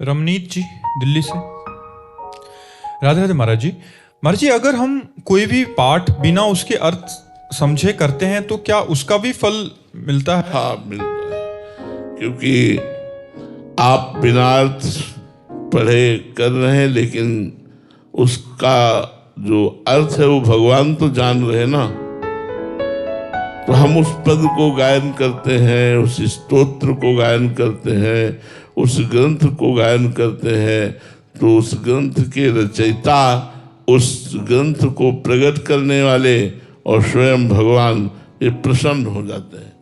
रमनीत जी, दिल्ली से। राधे राधे महाराज जी। महाराज जी, अगर हम कोई भी पाठ बिना उसके अर्थ समझे करते हैं तो क्या उसका भी फल मिलता है? हाँ, मिलता है, क्योंकि आप बिना अर्थ पढ़े कर रहे हैं, लेकिन उसका जो अर्थ है वो भगवान तो जान रहे ना। तो हम उस पद को गायन करते हैं, उस स्तोत्र को गायन करते हैं, उस ग्रंथ को गायन करते हैं, तो उस ग्रंथ के रचयिता, उस ग्रंथ को प्रकट करने वाले और स्वयं भगवान ये प्रसन्न हो जाते हैं।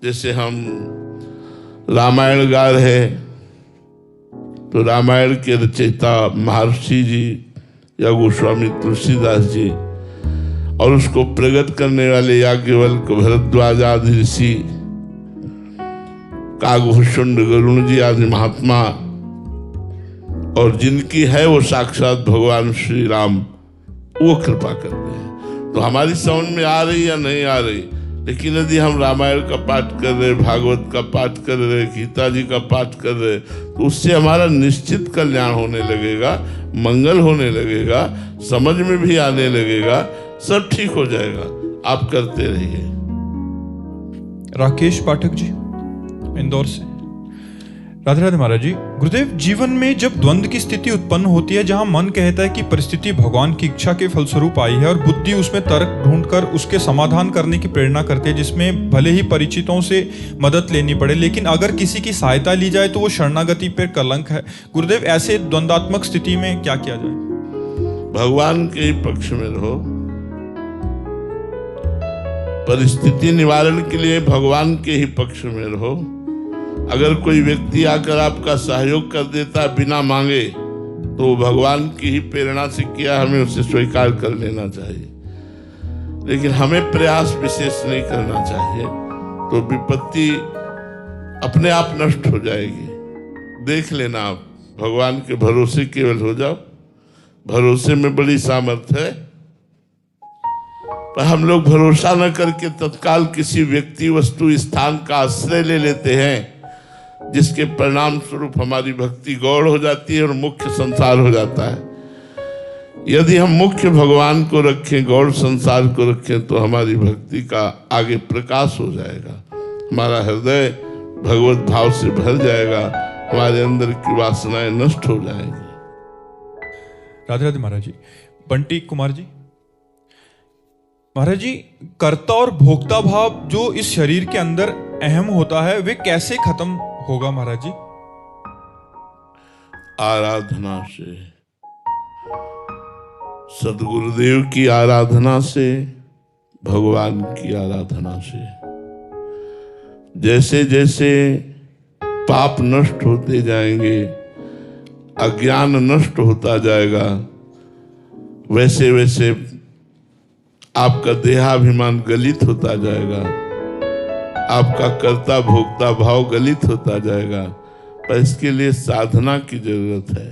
जैसे हम रामायण गा रहे हैं तो रामायण के रचयिता महर्षि जी या गोस्वामी तुलसीदास जी, और उसको प्रकट करने वाले याज्ञवल्क्य, भरद्वाज आदि ऋषि, काकभूषुंड, गरुण जी आदि महात्मा, और जिनकी है वो साक्षात भगवान श्री राम, वो कृपा करते हैं। तो हमारी समझ में आ रही या नहीं आ रही, लेकिन यदि हम रामायण का पाठ कर रहे, भागवत का पाठ कर रहे, गीता जी का पाठ कर रहे, तो उससे हमारा निश्चित कल्याण होने लगेगा, मंगल होने लगेगा, समझ में भी आने लगेगा, सब ठीक हो जाएगा। आप करते रहिए। राकेश पाठक जी, इंदौर से। राधे राधे महाराज जी। गुरुदेव, जीवन में जब द्वंद्व की स्थिति उत्पन्न होती है, जहां मन कहता है कि परिस्थिति भगवान की इच्छा के फलस्वरूप आई है और बुद्धि उसमें तर्क ढूंढकर उसके समाधान करने की प्रेरणा करती है, जिसमें भले ही परिचितों से मदद लेनी पड़े, लेकिन अगर किसी की सहायता ली जाए तो वो शरणागति पर कलंक है। गुरुदेव, ऐसे द्वंद्वात्मक स्थिति में क्या किया जाए? भगवान के ही पक्ष में रहो। परिस्थिति निवारण के लिए भगवान के ही पक्ष में रहो। अगर कोई व्यक्ति आकर आपका सहयोग कर देता है बिना मांगे, तो भगवान की ही प्रेरणा से किया, हमें उसे स्वीकार कर लेना चाहिए, लेकिन हमें प्रयास विशेष नहीं करना चाहिए, तो विपत्ति अपने आप नष्ट हो जाएगी। देख लेना, आप भगवान के भरोसे केवल हो जाओ। भरोसे में बड़ी सामर्थ्य है, पर हम लोग भरोसा न करके तत्काल किसी व्यक्ति, वस्तु, स्थान का आश्रय ले लेते हैं, जिसके परिणाम स्वरूप हमारी भक्ति गौड़ हो जाती है और मुख्य संसार हो जाता है। यदि हम मुख्य भगवान को रखें, गौड़ संसार को रखें, तो हमारी भक्ति का आगे प्रकाश हो जाएगा, हमारा हृदय भगवत भाव से भर जाएगा, हमारे अंदर की वासनाएं नष्ट हो जाएंगी। राधे राधे महाराज जी। बंटी कुमार जी। महाराज जी, कर्ता और भोक्ता भाव जो इस शरीर के अंदर अहम होता है, वे कैसे खत्म होगा महाराज जी? आराधना से, सदगुरुदेव की आराधना से, भगवान की आराधना से। जैसे जैसे पाप नष्ट होते जाएंगे, अज्ञान नष्ट होता जाएगा, वैसे वैसे आपका देहाभिमान गलित होता जाएगा, आपका कर्ता भोक्ता भाव गलित होता जाएगा। पर इसके लिए साधना की जरूरत है।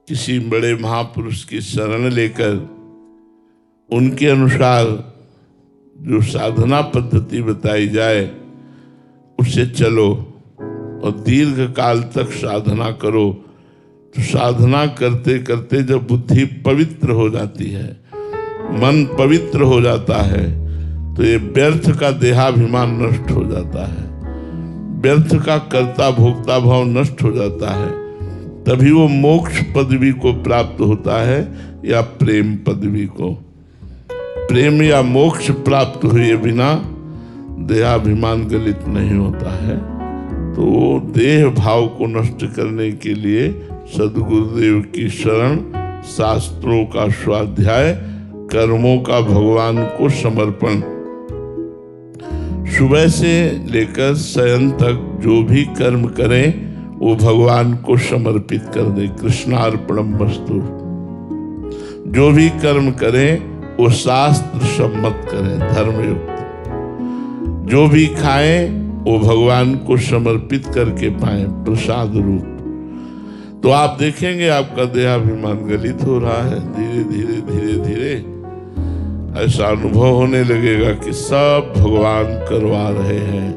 किसी बड़े महापुरुष की शरण लेकर उनके अनुसार जो साधना पद्धति बताई जाए उससे चलो और दीर्घ काल तक साधना करो। तो साधना करते करते जब बुद्धि पवित्र हो जाती है, मन पवित्र हो जाता है, तो ये व्यर्थ का देहाभिमान नष्ट हो जाता है, व्यर्थ का कर्ता भोक्ता भाव नष्ट हो जाता है। तभी वो मोक्ष पदवी को प्राप्त होता है या प्रेम पदवी को। प्रेम या मोक्ष प्राप्त हुए बिना देहाभिमान गलित नहीं होता है। तो देह भाव को नष्ट करने के लिए सदगुरुदेव की शरण, शास्त्रों का स्वाध्याय, कर्मों का भगवान को समर्पण। सुबह से लेकर शयन तक जो भी कर्म करें वो भगवान को समर्पित कर दे। कृष्णार्पणमस्तु। जो भी कर्म करें वो शास्त्र सम्मत करें, धर्मयुक्त। जो भी खाएं वो भगवान को समर्पित करके पाएं प्रसाद रूप। तो आप देखेंगे आपका देहाभिमान गलित हो रहा है। धीरे धीरे धीरे धीरे ऐसा अनुभव होने लगेगा कि सब भगवान करवा रहे हैं।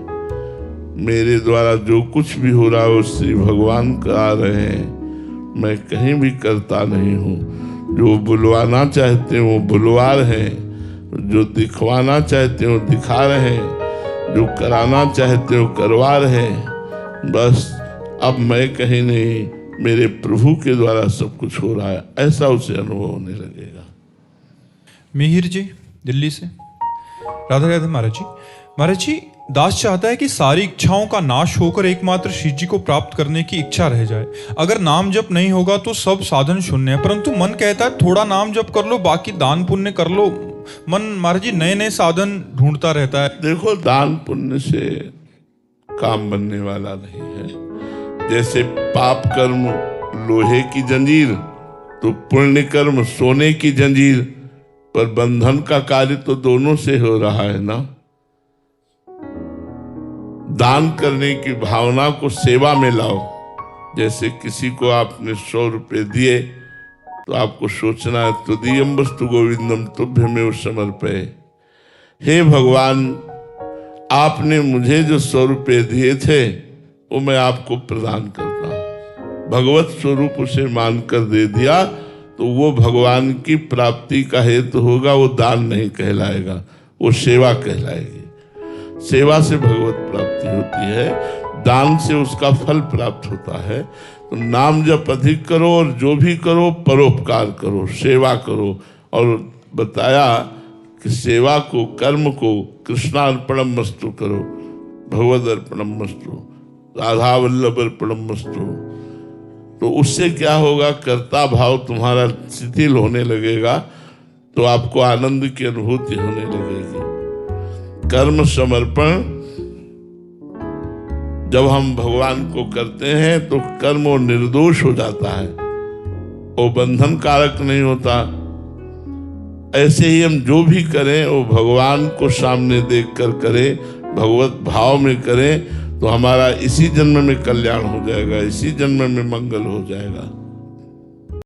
मेरे द्वारा जो कुछ भी हो रहा है वो श्री भगवान करा रहे हैं, मैं कहीं भी करता नहीं हूँ। जो बुलवाना चाहते हैं वो बुलवा रहे हैं, जो दिखवाना चाहते हैं वो दिखा रहे हैं, जो कराना चाहते हैं वो करवा रहे हैं। बस अब मैं कहीं नहीं, मेरे प्रभु के द्वारा सब कुछ हो रहा है, ऐसा उसे अनुभव होने लगेगा। मिहिर जी दिल्ली से। राधे राधे महाराज जी। महाराज जी, दास चाहता है कि सारी इच्छाओं का नाश होकर एकमात्र श्री जी को प्राप्त करने की इच्छा रह जाए। अगर नाम जप नहीं होगा तो सब साधन शून्य है, परंतु मन कहता है थोड़ा नाम जप कर लो, बाकी दान पुण्य कर लो। मन महाराज जी नए नए साधन ढूंढता रहता है। देखो, दान पुण्य से काम बनने वाला नहीं है। जैसे पाप कर्म लोहे की जंजीर, तो पुण्य कर्म सोने की जंजीर, पर बंधन का कार्य तो दोनों से हो रहा है ना। दान करने की भावना को सेवा में लाओ। जैसे किसी को आपने 100 रुपये दिए तो आपको सोचना है तुदीयम वस्तु गोविंदम तुभ्यमेव समर्पये। हे भगवान, आपने मुझे जो 100 रुपये दिए थे वो मैं आपको प्रदान करता हूँ। भगवत स्वरूप उसे मानकर दे दिया तो वो भगवान की प्राप्ति का हेतु होगा, वो दान नहीं कहलाएगा, वो सेवा कहलाएगी। सेवा से भगवत प्राप्ति होती है, दान से उसका फल प्राप्त होता है। तो नाम जप अधिक करो और जो भी करो परोपकार करो, सेवा करो। और बताया कि सेवा को, कर्म को कृष्णार्पणम मस्तु करो, भगवद अर्पणम मस्तु, राधा वल्लभ अर्पणम मस्तु। तो उससे क्या होगा, कर्ता भाव तुम्हारा शिथिल होने लगेगा, तो आपको आनंद की अनुभूति होने लगेगी। कर्म समर्पण जब हम भगवान को करते हैं तो कर्म वो निर्दोष हो जाता है, वो बंधन कारक नहीं होता। ऐसे ही हम जो भी करें वो भगवान को सामने देख कर करें, भगवत भाव में करें, तो हमारा इसी जन्म में कल्याण हो जाएगा, इसी जन्म में मंगल हो जाएगा।